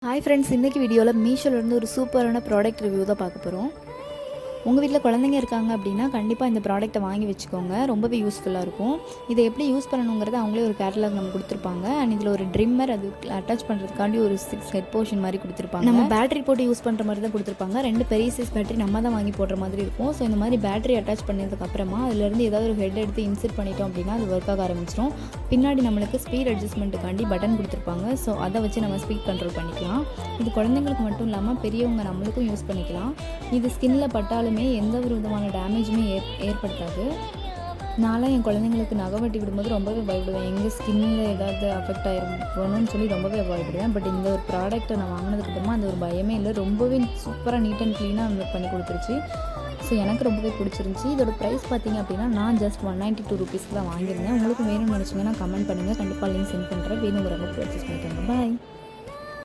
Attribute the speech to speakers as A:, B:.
A: Hi friends, இன்றைக்கி வீடியோவில் மீஷோலேருந்து ஒரு சூப்பரான ப்ராடக்ட் ரிவ்யூ தான் பார்க்க போகிறோம். உங்கள் வீட்டில் குழந்தைங்க இருக்காங்க அப்படின்னா கண்டிப்பாக இந்த ப்ராடக்ட்டை வாங்கி வச்சுக்கோங்க. ரொம்பவே யூஸ்ஃபுல்லாக இருக்கும். இதை எப்படி யூஸ் பண்ணணுங்கிறத அவங்களே ஒரு கேட்டலாக் நம்ம கொடுத்துருப்பாங்க. அண்ட் இதில் ஒரு ட்ரிம்மர் அது அட்டாச் பண்ணுறதுக்காண்டி ஒரு 6 ஹெட் போர்ஷன் மாதிரி கொடுத்துருப்பாங்க. நம்ம பேட்டரி போட்டு யூஸ் பண்ணுற மாதிரி தான் கொடுத்துருப்பாங்க. 2 பெரிய சைஸ் பேட்டரி நம்ம தான் வாங்கி போடுற மாதிரி இருக்கும். ஸோ இந்த மாதிரி பேட்டரி அட்டாச் பண்ணதுக்கப்புறமா அதிலேருந்து ஏதாவது ஒரு ஹெட் எடுத்து இன்செர்ட் பண்ணிட்டோம் அப்படின்னா அது ஒர்க் ஆக ஆரம்பிச்சிடும். பின்னாடி நம்மளுக்கு ஸ்பீட் அட்ஜஸ்ட்மெண்ட்டுக்காண்டி பட்டன் கொடுத்துருப்பாங்க. ஸோ அதை வச்சு நம்ம ஸ்பீட் கண்ட்ரோல் பண்ணிக்கலாம். இது குழந்தைங்களுக்கு மட்டும் இல்லாமல் பெரியவங்க நம்மளுக்கும் யூஸ் பண்ணிக்கலாம். இது ஸ்கின்ல பட்டாலுமே எந்த ஒரு விதமான டேமேஜுமே ஏற்படுத்தாது. நான்லாம் என் குழந்தைங்களுக்கு நகை வெட்டி விடும்போது ரொம்பவே பயப்படுவேன். எங்கள் ஸ்கின்னில் ஏதாவது அஃபெக்ட் ஆகிருக்கணும்னு சொல்லி ரொம்பவே பயப்படுவேன். பட் இந்த ஒரு ப்ராடக்ட்டை நான் வாங்கினதுக்கப்புறமா அந்த ஒரு பயமே இல்லை. ரொம்பவே சூப்பராக நீட் அண்ட் க்ளீனாக நம்மளுக்கு பண்ணி கொடுத்துருச்சு. ஸோ எனக்கு ரொம்பவே பிடிச்சிருந்துச்சி. இதோட ப்ரைஸ் பார்த்திங்க அப்படின்னா நான் ஜஸ்ட் 192 ருபீஸ்க்கு தான் வாங்கியிருந்தேன். உங்களுக்கு வேணும்னு நினச்சிங்கன்னா கமெண்ட் பண்ணுங்கள். கண்டிப்பாக லிங்க் சென்ட் பண்ணுறேன். வேணுங்கிறவங்க பர்ச்சேஸ் பண்ணிக்கோங்க. பாய்.